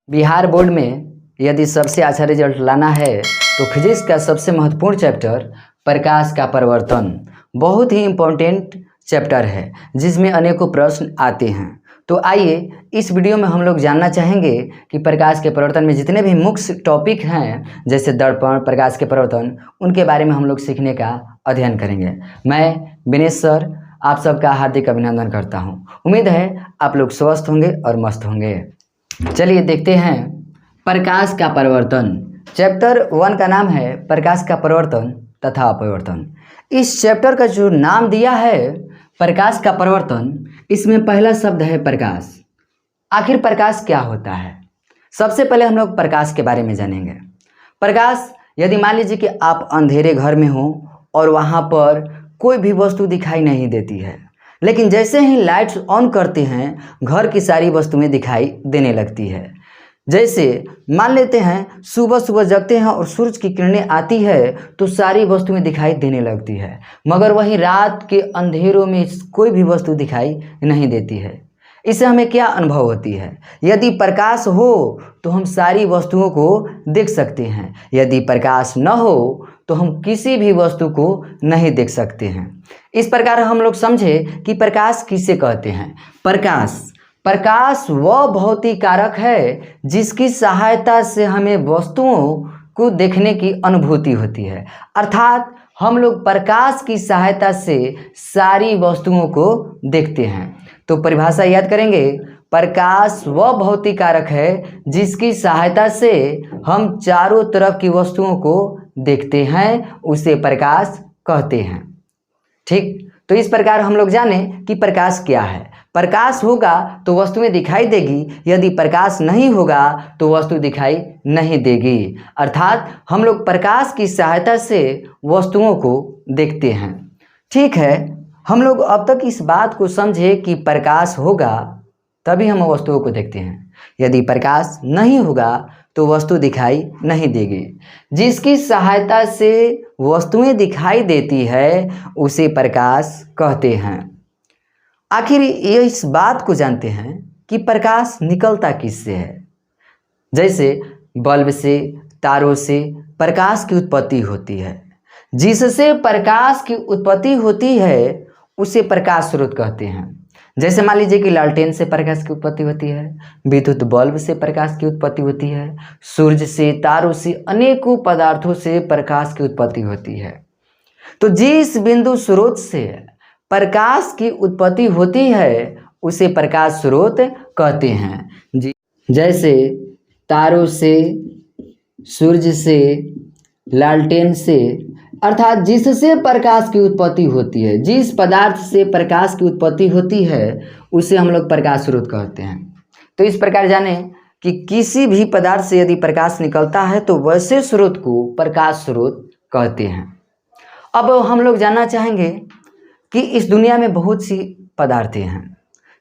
Bihar board में यदि सबसे अच्छा रिजल्ट लाना है तो फिजिक्स का सबसे महत्वपूर्ण चैप्टर प्रकाश का परिवर्तन बहुत ही इम्पोर्टेंट चैप्टर है जिसमें अनेकों प्रश्न आते हैं। तो आइए इस वीडियो में हम लोग जानना चाहेंगे कि प्रकाश के परिवर्तन में जितने भी मुख्य टॉपिक हैं जैसे दर्पण, प्रकाश के परिवर्तन, उनके बारे में हम लोग सीखने का अध्ययन करेंगे। मैं विनेश सर आप सबका हार्दिक अभिनंदन करता हूं। उम्मीद है आप लोग स्वस्थ होंगे और मस्त होंगे। चलिए देखते हैं प्रकाश का परिवर्तन। चैप्टर 1 का नाम है प्रकाश का परिवर्तन तथा अपवर्तन। इस चैप्टर का जो नाम दिया है प्रकाश का परिवर्तन, इसमें पहला शब्द है प्रकाश। आखिर प्रकाश क्या होता है? सबसे पहले हम लोग प्रकाश के बारे में जानेंगे। प्रकाश, यदि मान लीजिए कि आप अंधेरे घर में हो और वहाँ पर कोई भी वस्तु दिखाई नहीं देती है, लेकिन जैसे ही लाइट्स ऑन करते हैं घर की सारी वस्तुएं दिखाई देने लगती है। जैसे मान लेते हैं सुबह सुबह जगते हैं और सूरज की किरणें आती है तो सारी वस्तुएं दिखाई देने लगती है, मगर वहीं रात के अंधेरों में कोई भी वस्तु दिखाई नहीं देती है। इससे हमें क्या अनुभव होती है? यदि प्रकाश हो तो हम सारी वस्तुओं को देख सकते हैं, यदि प्रकाश न हो तो हम किसी भी वस्तु को नहीं देख सकते हैं। इस प्रकार हम लोग समझे कि प्रकाश किसे कहते हैं। प्रकाश वह भौतिक कारक है जिसकी सहायता से हमें वस्तुओं को देखने की अनुभूति होती है, अर्थात हम लोग प्रकाश की सहायता से सारी वस्तुओं को देखते हैं। तो परिभाषा याद करेंगे, प्रकाश वह भौतिक कारक है जिसकी सहायता से हम चारों तरफ की वस्तुओं को देखते हैं, उसे प्रकाश कहते हैं। ठीक, तो इस प्रकार हम लोग जाने कि प्रकाश क्या है। प्रकाश होगा तो वस्तुएं दिखाई देगी, यदि प्रकाश नहीं होगा तो वस्तु दिखाई नहीं देगी, अर्थात हम लोग प्रकाश की सहायता से वस्तुओं को देखते हैं। ठीक है, हम लोग अब तक इस बात को समझे कि प्रकाश होगा तभी हम वस्तुओं को देखते हैं, यदि प्रकाश नहीं होगा तो वस्तु दिखाई नहीं देगी। जिसकी सहायता से वस्तुएं दिखाई देती है उसे प्रकाश कहते हैं। आखिर ये इस बात को जानते हैं कि प्रकाश निकलता किससे है। जैसे बल्ब से, तारों से प्रकाश की उत्पत्ति होती है। जिससे प्रकाश की उत्पत्ति होती है उसे प्रकाश स्रोत कहते हैं। जैसे मान लीजिए कि लालटेन से प्रकाश की उत्पत्ति होती है, विद्युत बल्ब से प्रकाश की उत्पत्ति होती है, सूर्य से, तारों से, अनेकों पदार्थों से प्रकाश की उत्पत्ति होती है। तो जिस बिंदु स्रोत से प्रकाश की उत्पत्ति होती है उसे प्रकाश स्रोत कहते हैं। जैसे तारों से, सूर्य से, लालटेन से, अर्थात जिससे प्रकाश की उत्पत्ति होती है, जिस पदार्थ से प्रकाश की उत्पत्ति होती है उसे हम लोग प्रकाश स्रोत कहते हैं। तो इस प्रकार जाने कि किसी भी पदार्थ से यदि प्रकाश निकलता है तो वैसे स्रोत को प्रकाश स्रोत कहते हैं। अब हम लोग जानना चाहेंगे कि इस दुनिया में बहुत सी पदार्थें हैं,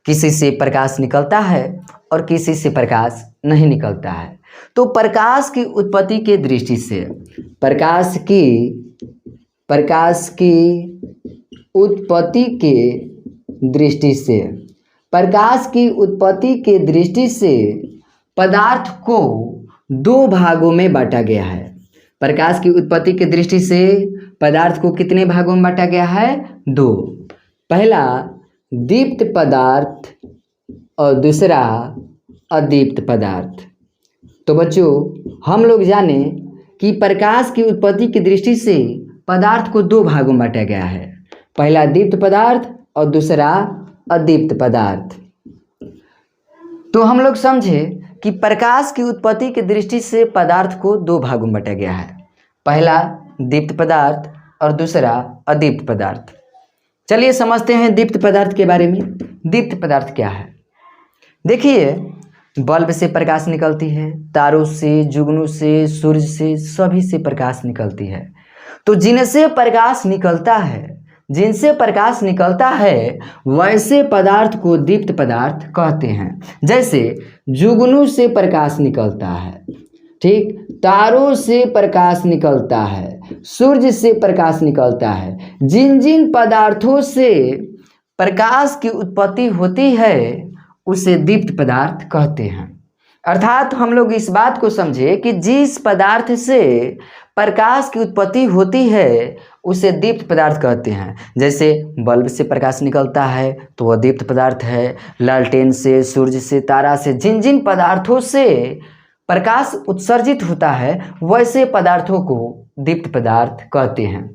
किसी से प्रकाश निकलता है और किसी से प्रकाश नहीं निकलता है। तो प्रकाश की उत्पत्ति के दृष्टि से, प्रकाश की उत्पत्ति के दृष्टि से पदार्थ को दो भागों में बांटा गया है। प्रकाश की उत्पत्ति के दृष्टि से पदार्थ को कितने भागों में बांटा गया है? 2। पहला दीप्त पदार्थ और दूसरा अदीप्त पदार्थ। तो बच्चों हम लोग जाने कि प्रकाश की उत्पत्ति की दृष्टि से पदार्थ को 2 भागों में बांटा गया है, पहला दीप्त पदार्थ और दूसरा अदीप्त पदार्थ। तो हम लोग समझे कि प्रकाश की उत्पत्ति की दृष्टि से पदार्थ को 2 भागों में बांटा गया है, पहला दीप्त पदार्थ और दूसरा अदीप्त पदार्थ। चलिए समझते हैं दीप्त पदार्थ के बारे में। दीप्त पदार्थ क्या है? देखिए, बल्ब से प्रकाश निकलती है, तारों से, जुगनू से, सूर्य से, सभी से प्रकाश निकलती है। तो जिनसे प्रकाश निकलता है वैसे पदार्थ को दीप्त पदार्थ कहते हैं। जैसे जुगनू से प्रकाश निकलता है, ठीक, तारों से प्रकाश निकलता है, सूर्य से प्रकाश निकलता है। जिन जिन पदार्थों से प्रकाश की उत्पत्ति होती है उसे दीप्त पदार्थ कहते हैं। अर्थात हम लोग इस बात को समझे कि जिस पदार्थ से प्रकाश की उत्पत्ति होती है उसे दीप्त पदार्थ कहते हैं। जैसे बल्ब से प्रकाश निकलता है तो वह दीप्त पदार्थ है। लालटेन से, सूर्य से, तारा से, जिन जिन पदार्थों से प्रकाश उत्सर्जित होता है वैसे पदार्थों को दीप्त पदार्थ कहते हैं।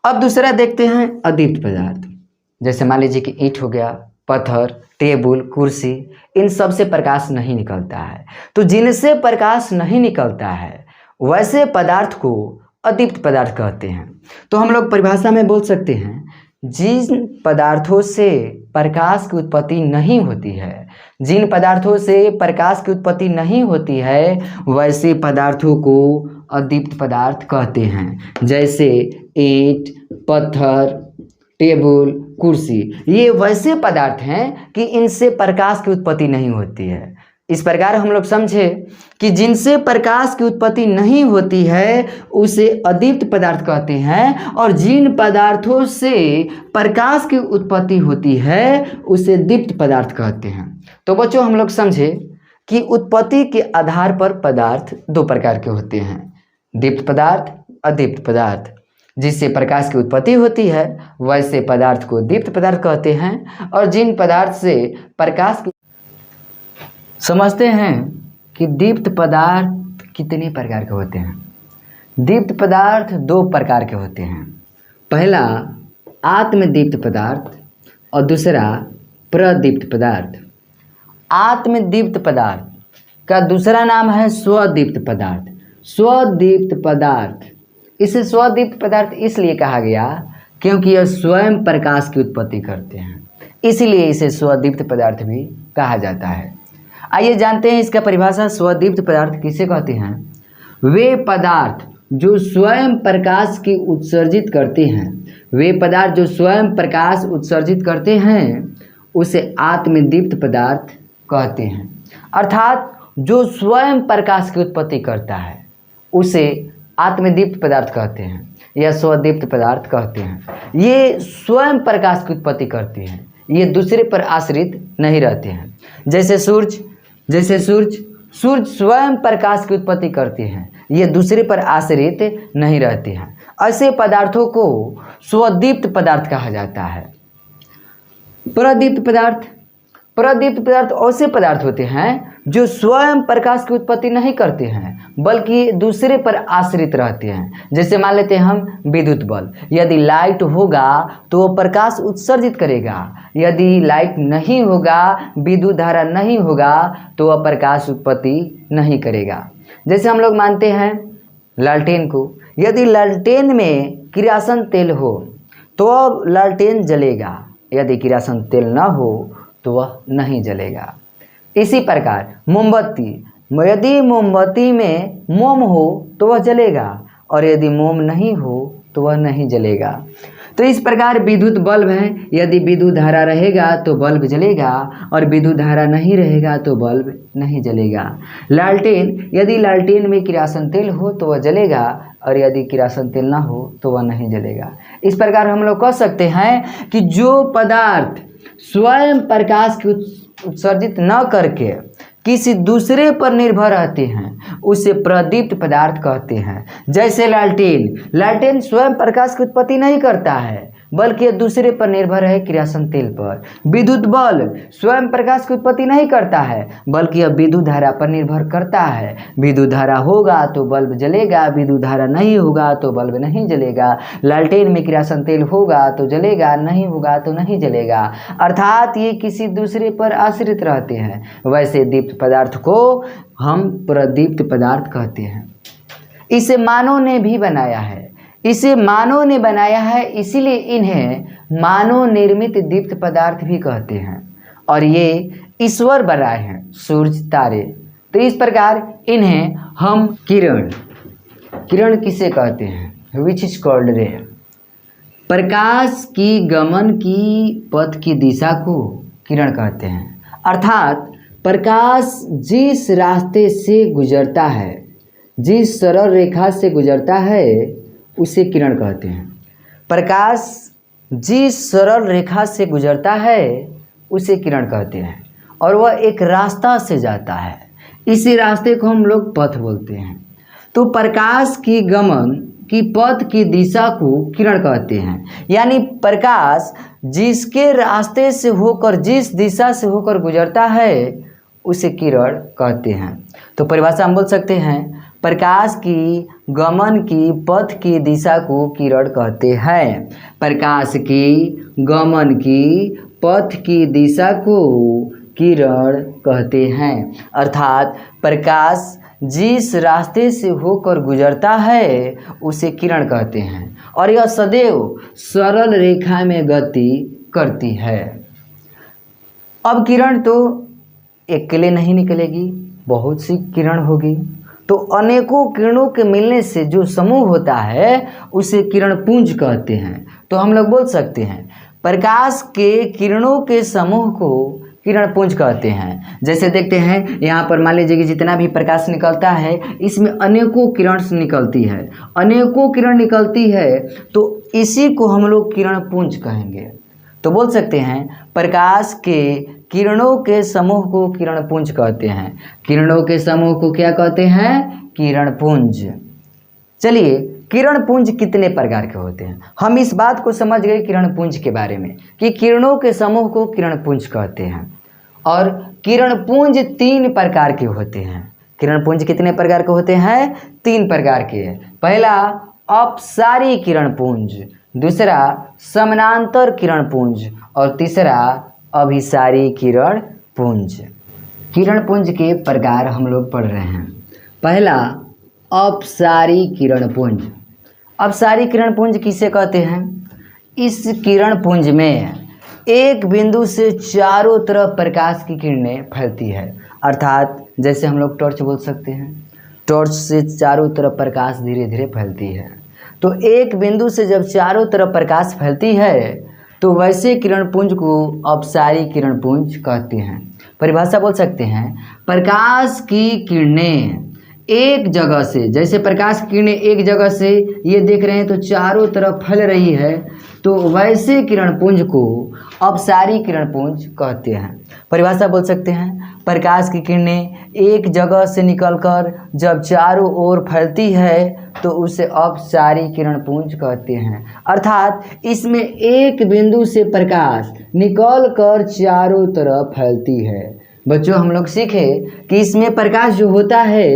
अब दूसरा देखते हैं अदीप्त पदार्थ। जैसे मान लीजिए कि ईंट हो गया, पत्थर, टेबल, कुर्सी, इन सब से प्रकाश नहीं निकलता है। तो जिनसे प्रकाश नहीं निकलता है वैसे पदार्थ को अदीप्त पदार्थ कहते हैं। तो हम लोग परिभाषा में बोल सकते हैं जिन पदार्थों से प्रकाश की उत्पत्ति नहीं होती है, जिन पदार्थों से प्रकाश की उत्पत्ति नहीं होती है वैसे पदार्थों को अदीप्त पदार्थ कहते हैं। जैसे ईंट, पत्थर, टेबल, कुर्सी, ये वैसे पदार्थ हैं कि इनसे प्रकाश की उत्पत्ति नहीं होती है। इस प्रकार हम लोग समझे कि जिनसे प्रकाश की उत्पत्ति नहीं होती है उसे अदीप्त पदार्थ कहते हैं, और जिन पदार्थों से प्रकाश की उत्पत्ति होती है उसे दीप्त पदार्थ कहते हैं। तो बच्चों हम लोग समझे कि उत्पत्ति के आधार पर पदार्थ दो प्रकार के होते हैं, दीप्त पदार्थ, अदीप्त पदार्थ। जिससे प्रकाश की उत्पत्ति होती है वैसे पदार्थ को दीप्त पदार्थ कहते हैं, और जिन पदार्थ से प्रकाश की समझते हैं कि दीप्त पदार्थ कितने प्रकार के होते हैं। दीप्त पदार्थ दो प्रकार के होते हैं। पहला आत्मदीप्त पदार्थ और दूसरा प्रदीप्त पदार्थ। आत्मदीप्त पदार्थ का दूसरा नाम है स्वदीप्त पदार्थ। स्वदीप्त पदार्थ, इसे स्वदीप्त पदार्थ इसलिए कहा गया क्योंकि यह स्वयं प्रकाश की उत्पत्ति करते हैं, इसलिए इसे स्वदीप्त पदार्थ भी कहा जाता है। आइए जानते हैं इसका परिभाषा। स्वदीप्त पदार्थ किसे कहते हैं? वे पदार्थ जो स्वयं प्रकाश की उत्सर्जित करते हैं, वे पदार्थ जो स्वयं प्रकाश उत्सर्जित करते हैं उसे आत्मदीप्त पदार्थ कहते हैं। अर्थात जो स्वयं प्रकाश की उत्पत्ति करता है उसे आत्मदीप्त पदार्थ कहते हैं या स्वदीप्त पदार्थ कहते हैं। ये स्वयं प्रकाश की उत्पत्ति करते हैं, ये दूसरे पर आश्रित नहीं रहते हैं। जैसे सूर्य स्वयं प्रकाश की उत्पत्ति करते हैं, ये दूसरे पर आश्रित नहीं रहते हैं। ऐसे पदार्थों को स्वदीप्त पदार्थ कहा जाता है। प्रदीप्त पदार्थ ऐसे पदार्थ होते हैं जो स्वयं प्रकाश की उत्पत्ति नहीं करते हैं बल्कि दूसरे पर आश्रित रहते हैं। जैसे मान लेते हैं हम विद्युत बल्ब, यदि लाइट होगा तो वो प्रकाश उत्सर्जित करेगा, यदि लाइट नहीं होगा, विद्युत धारा नहीं होगा तो वह प्रकाश उत्पत्ति नहीं करेगा। जैसे हम लोग मानते हैं लालटेन को, यदि लालटेन में किरासन तेल हो तो लालटेन जलेगा, यदि किरासन तेल न हो तो वह नहीं जलेगा। इसी प्रकार मोमबत्ती, यदि मोमबत्ती में मोम हो तो वह जलेगा और यदि मोम नहीं हो तो वह नहीं जलेगा। तो इस प्रकार विद्युत बल्ब है, यदि विद्युत धारा रहेगा तो बल्ब जलेगा और विद्युत धारा नहीं रहेगा तो बल्ब नहीं जलेगा। लालटेन, यदि लालटेन में किरासन तेल हो तो वह जलेगा और यदि किरासन तेल ना हो तो वह नहीं जलेगा। इस प्रकार हम लोग कह सकते हैं कि जो पदार्थ स्वयं प्रकाश की उत्सर्जित न करके किसी दूसरे पर निर्भर रहते हैं उसे प्रदीप्त पदार्थ कहते हैं। जैसे लालटेन स्वयं प्रकाश की उत्पत्ति नहीं करता है बल्कि यह दूसरे पर निर्भर है, किरासन तेल पर। विद्युत बल्ब स्वयं प्रकाश की उत्पत्ति नहीं करता है बल्कि यह विद्युत धारा पर निर्भर करता है। विद्युत धारा होगा तो बल्ब जलेगा, विद्युत धारा नहीं होगा तो बल्ब नहीं जलेगा। लालटेन में किरासन तेल होगा तो जलेगा, नहीं होगा तो नहीं जलेगा। अर्थात ये किसी दूसरे पर आश्रित रहते हैं। वैसे दीप्त पदार्थ को हम प्रदीप्त पदार्थ कहते हैं। इसे मानव ने भी बनाया है, इसीलिए इन्हें मानव निर्मित दीप्त पदार्थ भी कहते हैं। और ये ईश्वर बनाए हैं, सूर्य, तारे। तो इस प्रकार इन्हें हम किरण किसे कहते हैं? विच इज कॉल्ड रे। प्रकाश की गमन की पथ की दिशा को किरण कहते हैं। अर्थात प्रकाश जिस रास्ते से गुजरता है, जिस सरल रेखा से गुजरता है उसे किरण कहते हैं। प्रकाश जिस सरल रेखा से गुजरता है उसे किरण कहते हैं और वह एक रास्ता से जाता है। इसी रास्ते को हम लोग पथ बोलते हैं। तो प्रकाश की गमन की पथ की दिशा को किरण कहते हैं, यानी प्रकाश जिसके रास्ते से होकर, जिस दिशा से होकर गुजरता है उसे किरण कहते हैं। तो परिभाषा हम बोल सकते हैं, प्रकाश की गमन की पथ की दिशा को किरण कहते हैं। प्रकाश की गमन की पथ की दिशा को किरण कहते हैं, अर्थात प्रकाश जिस रास्ते से होकर गुजरता है उसे किरण कहते हैं और यह सदैव सरल रेखा में गति करती है। अब किरण तो अकेले नहीं निकलेगी, बहुत सी किरण होगी, तो अनेकों किरणों के मिलने से जो समूह होता है उसे किरण पुंज कहते हैं। तो हम लोग बोल सकते हैं प्रकाश के किरणों के समूह को किरण पुंज कहते हैं। जैसे देखते हैं यहाँ पर मान लीजिए कि जितना भी प्रकाश निकलता है इसमें अनेकों किरण निकलती है, अनेकों किरण निकलती है, तो इसी को हम लोग किरण पुंज कहेंगे। तो बोल सकते हैं प्रकाश के किरणों के समूह को किरण पुंज कहते हैं। किरणों के समूह को क्या कहते हैं? किरण पुंज। चलिए, किरण पुंज कितने प्रकार के होते हैं? हम इस बात को समझ गए किरण पुंज के बारे में कि किरणों के समूह को किरण पुंज कहते हैं और किरण पुंज 3 प्रकार के होते हैं। किरण पुंज कितने प्रकार के होते हैं? 3 प्रकार के। पहला अपसारी किरण पुंज, दूसरा समानांतर किरण पुंज और तीसरा अभिसारी किरण पुंज। किरण पुंज के प्रकार हम लोग पढ़ रहे हैं। पहला अपसारी किरण पुंज। अपसारी किरण पुंज किसे कहते हैं? इस किरण पुंज में एक बिंदु से चारों तरफ प्रकाश की किरणें फैलती है, अर्थात जैसे हम लोग टॉर्च बोल सकते हैं, टॉर्च से चारों तरफ प्रकाश धीरे धीरे फैलती है। तो एक बिंदु से जब चारों तरफ प्रकाश फैलती है तो वैसे किरण पुंज को अपसारी किरण पुंज कहते हैं। परिभाषा बोल सकते हैं प्रकाश की किरणें एक जगह से, जैसे प्रकाश की किरणें एक जगह से ये देख रहे हैं तो चारों तरफ फैल रही है, तो वैसे किरण पुंज को अपसारी किरण पुंज कहते हैं। परिभाषा बोल सकते हैं प्रकाश की किरणें एक जगह से निकलकर जब चारों ओर फैलती है तो उसे अपसारी किरण पुंज कहते हैं, अर्थात इसमें एक बिंदु से प्रकाश निकलकर चारों तरफ फैलती है। बच्चों, हम लोग सीखे कि इसमें प्रकाश जो होता है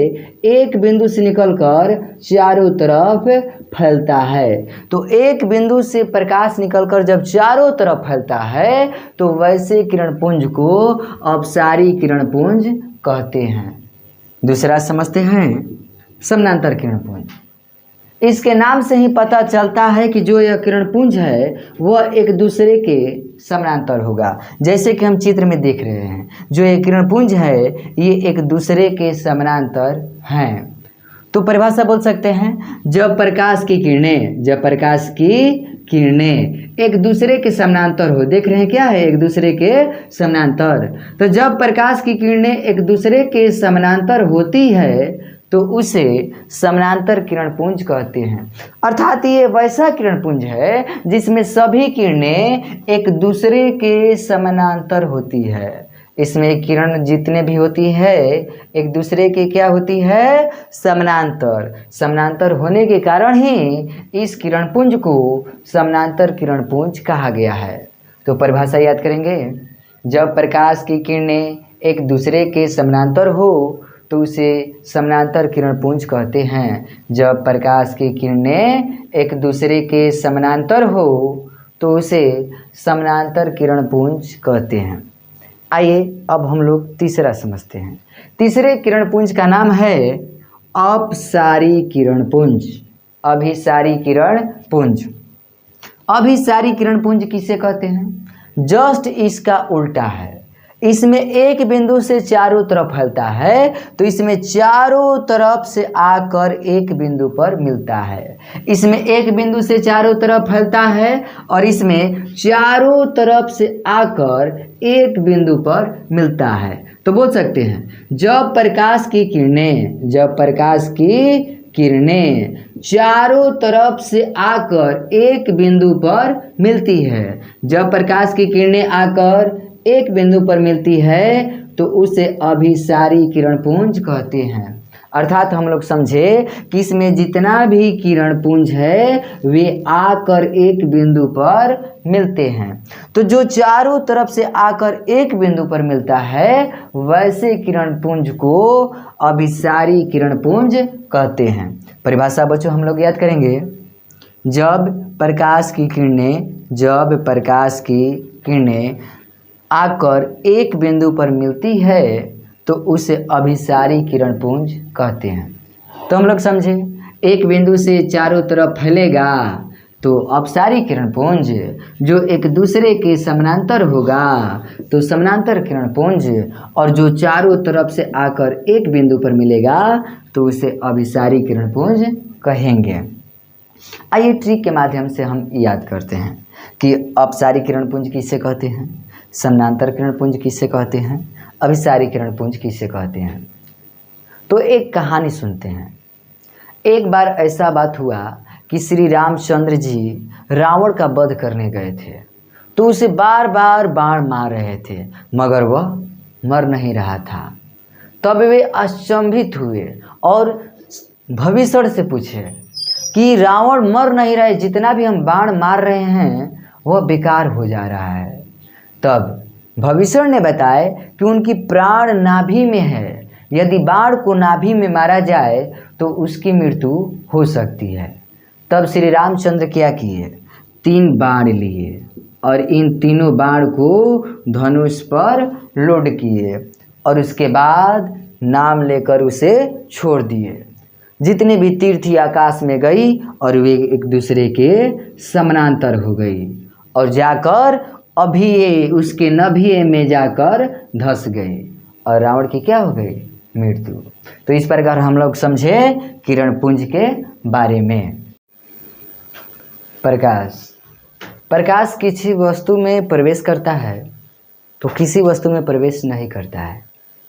एक बिंदु से निकलकर चारों तरफ फैलता है। तो एक बिंदु से प्रकाश निकलकर जब चारों तरफ फैलता है तो वैसे किरण पुंज को अपसारी किरण पुंज कहते हैं। दूसरा समझते हैं समानांतर किरण पुंज। इसके नाम से ही पता चलता है कि जो यह किरण पुंज है वह एक दूसरे के समानांतर होगा। जैसे कि हम चित्र में देख रहे हैं, जो ये किरण पुंज है ये एक दूसरे के समानांतर हैं। तो परिभाषा बोल सकते हैं जब प्रकाश की किरणें एक दूसरे के समानांतर हो, देख रहे हैं क्या है? एक दूसरे के समानांतर। तो जब प्रकाश की किरणें एक दूसरे के समानांतर होती है तो उसे समानांतर किरण पुंज कहते हैं, अर्थात ये वैसा किरण पुंज है जिसमें सभी किरणें एक दूसरे के समानांतर होती है। इसमें किरण जितने भी होती है एक दूसरे के क्या होती है? समानांतर। समानांतर होने के कारण ही इस किरण पुंज को समानांतर किरण पुंज कहा गया है। तो परिभाषा याद करेंगे, जब प्रकाश की किरणें एक दूसरे के समानांतर हो तो उसे समानांतर किरण पुंज कहते हैं। जब प्रकाश की किरणें एक दूसरे के समानांतर हो तो उसे समानांतर किरण पुंज कहते हैं। आइए अब हम लोग तीसरा समझते हैं। तीसरे किरण पुंज का नाम है अपसारी किरण पुंज, अभिसारी किरण पुंज। अभिसारी किरण पुंज किसे कहते हैं? जस्ट इसका उल्टा है। इसमें एक बिंदु से चारों तरफ फैलता है तो इसमें चारों तरफ से आकर एक बिंदु पर मिलता है। इसमें एक बिंदु से चारों तरफ फैलता है और इसमें चारों तरफ से आकर एक बिंदु पर मिलता है। तो बोल सकते हैं जब प्रकाश की किरणें चारों तरफ से आकर एक बिंदु पर मिलती है, जब प्रकाश की किरणें आकर एक बिंदु पर मिलती है तो उसे अभिसारी किरण पुंज कहते हैं। अर्थात हम लोग समझे कि इसमें जितना भी किरण पुंज है वे आकर एक बिंदु पर मिलते हैं। तो जो चारों तरफ से आकर एक बिंदु पर मिलता है वैसे किरण पुंज को अभिसारी किरण पुंज कहते हैं। परिभाषा बच्चों हम लोग याद करेंगे, जब प्रकाश की किरणें आकर एक बिंदु पर मिलती है तो उसे अभिसारी किरण पुंज कहते हैं। तो हम लोग समझे एक बिंदु से चारों तरफ फैलेगा तो अपसारी किरण पुंज, जो एक दूसरे के समानांतर होगा तो समानांतर किरण पुंज, और जो चारों तरफ से आकर एक बिंदु पर मिलेगा तो उसे अभिसारी किरण पुंज कहेंगे। आइए ट्रिक के माध्यम से हम याद करते हैं कि अपसारी किरण पुंज किसे कहते हैं, समानांतर किरण पुंज किसे कहते हैं, अभिसारी किरण पुंज किसे कहते हैं। तो एक कहानी सुनते हैं। एक बार ऐसा बात हुआ कि श्री रामचंद्र जी रावण का वध करने गए थे, तो उसे बार बार बाण मार रहे थे मगर वह मर नहीं रहा था। तब वे अचंभित हुए और भविष्य से पूछे कि रावण मर नहीं रहे, जितना भी हम बाण मार रहे हैं वह बेकार हो जा रहा है। तब भविष्य ने बताया कि उनकी प्राण नाभि में है, यदि बाण को नाभि में मारा जाए तो उसकी मृत्यु हो सकती है। तब श्री रामचंद्र क्या किए, 3 बाण लिए और इन तीनों बाण को धनुष पर लोड किए और उसके बाद नाम लेकर उसे छोड़ दिए। जितने भी तीर्थी आकाश में गई और वे एक दूसरे के समानांतर हो गई और जाकर अभी उसके नभिए में जाकर धंस गए और रावण की क्या हो गई, मृत्यु। तो इस प्रकार हम लोग समझे किरण पुंज के बारे में। प्रकाश किसी वस्तु में प्रवेश करता है तो किसी वस्तु में प्रवेश नहीं करता है।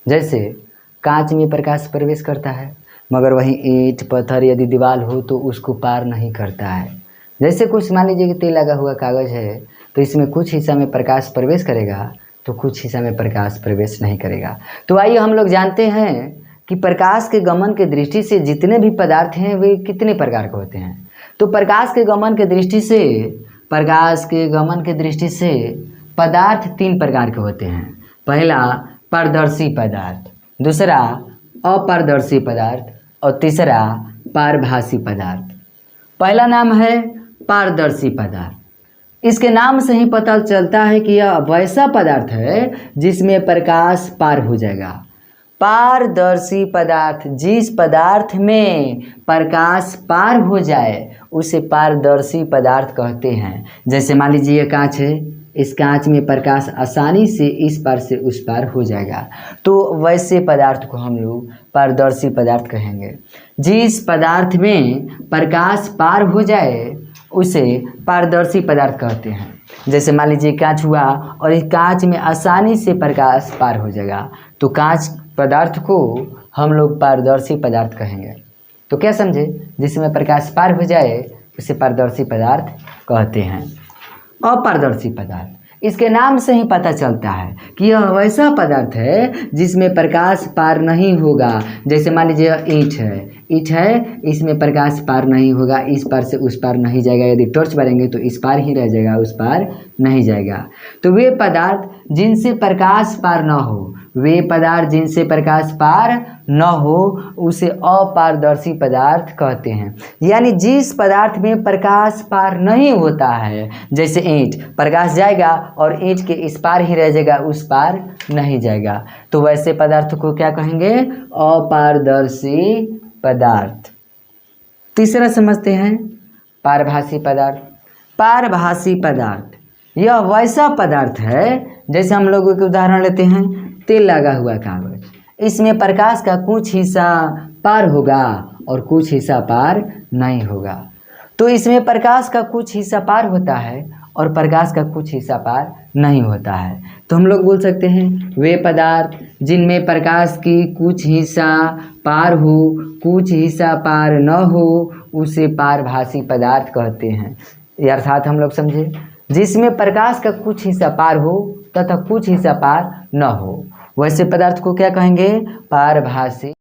जैसे कांच में प्रकाश प्रवेश करता है मगर वहीं ईंट पत्थर यदि दीवार हो तो उसको पार नहीं करता है। जैसे कुछ मान लीजिए कि तेल लगा हुआ कागज़ है तो इसमें कुछ हिस्सा में प्रकाश प्रवेश करेगा तो कुछ हिस्सा में प्रकाश प्रवेश नहीं करेगा। तो आइए हम लोग जानते हैं कि प्रकाश के गमन के दृष्टि से जितने भी पदार्थ हैं वे कितने प्रकार के होते हैं। तो प्रकाश के गमन के दृष्टि से पदार्थ 3 प्रकार के होते हैं। पहला पारदर्शी पदार्थ, दूसरा अपारदर्शी पदार्थ और तीसरा पारभासी पदार्थ। पहला नाम है पारदर्शी पदार्थ। इसके नाम से ही पता चलता है कि यह वैसा पदार्थ है जिसमें प्रकाश पार हो जाएगा। पारदर्शी पदार्थ, जिस पदार्थ में प्रकाश पार हो जाए उसे पारदर्शी पदार्थ कहते हैं। जैसे मान लीजिए ये कांच है, इस कांच में प्रकाश आसानी से इस पार से उस पार हो जाएगा, तो वैसे पदार्थ को हम लोग पारदर्शी पदार्थ कहेंगे। जिस पदार्थ में प्रकाश पार हो जाए उसे पारदर्शी पदार्थ कहते हैं। जैसे मान लीजिए कांच हुआ और इस कांच में आसानी से प्रकाश पार हो जाएगा, तो कांच पदार्थ को हम लोग पारदर्शी पदार्थ कहेंगे। तो क्या समझे, जिसमें प्रकाश पार हो जाए उसे पारदर्शी पदार्थ कहते हैं। अपारदर्शी पदार्थ, इसके नाम से ही पता चलता है कि यह वैसा पदार्थ है जिसमें प्रकाश पार नहीं होगा। जैसे मान लीजिए ईंट है, इसमें प्रकाश पार नहीं होगा, इस पार से उस पार नहीं जाएगा। यदि टॉर्च मारेंगे तो इस पार ही रह जाएगा, उस पार नहीं जाएगा। तो वे पदार्थ जिनसे प्रकाश पार न हो उसे अपारदर्शी पदार्थ कहते हैं। यानी जिस पदार्थ में प्रकाश पार नहीं होता है, जैसे ईंट, प्रकाश जाएगा और ईंट के इस पार ही रह जाएगा, उस पार नहीं जाएगा, तो वैसे पदार्थ को क्या कहेंगे, अपारदर्शी पदार्थ। तीसरा समझते हैं पारभासी पदार्थ। पारभासी पदार्थ यह वैसा पदार्थ है, जैसे हम लोग एक उदाहरण लेते हैं, तेल लगा हुआ कागज, इसमें प्रकाश का कुछ हिस्सा पार होगा और कुछ हिस्सा पार नहीं होगा। तो इसमें प्रकाश का कुछ हिस्सा पार होता है और प्रकाश का कुछ हिस्सा पार नहीं होता है। तो हम लोग बोल सकते हैं वे पदार्थ जिनमें प्रकाश की कुछ हिस्सा पार हो, कुछ हिस्सा पार न हो, उसे पारभासी पदार्थ कहते हैं। अर्थात हम लोग समझे, जिसमें प्रकाश का कुछ हिस्सा पार हो तथा कुछ हिस्सा पार न हो वैसे पदार्थ को क्या कहेंगे? पारभासी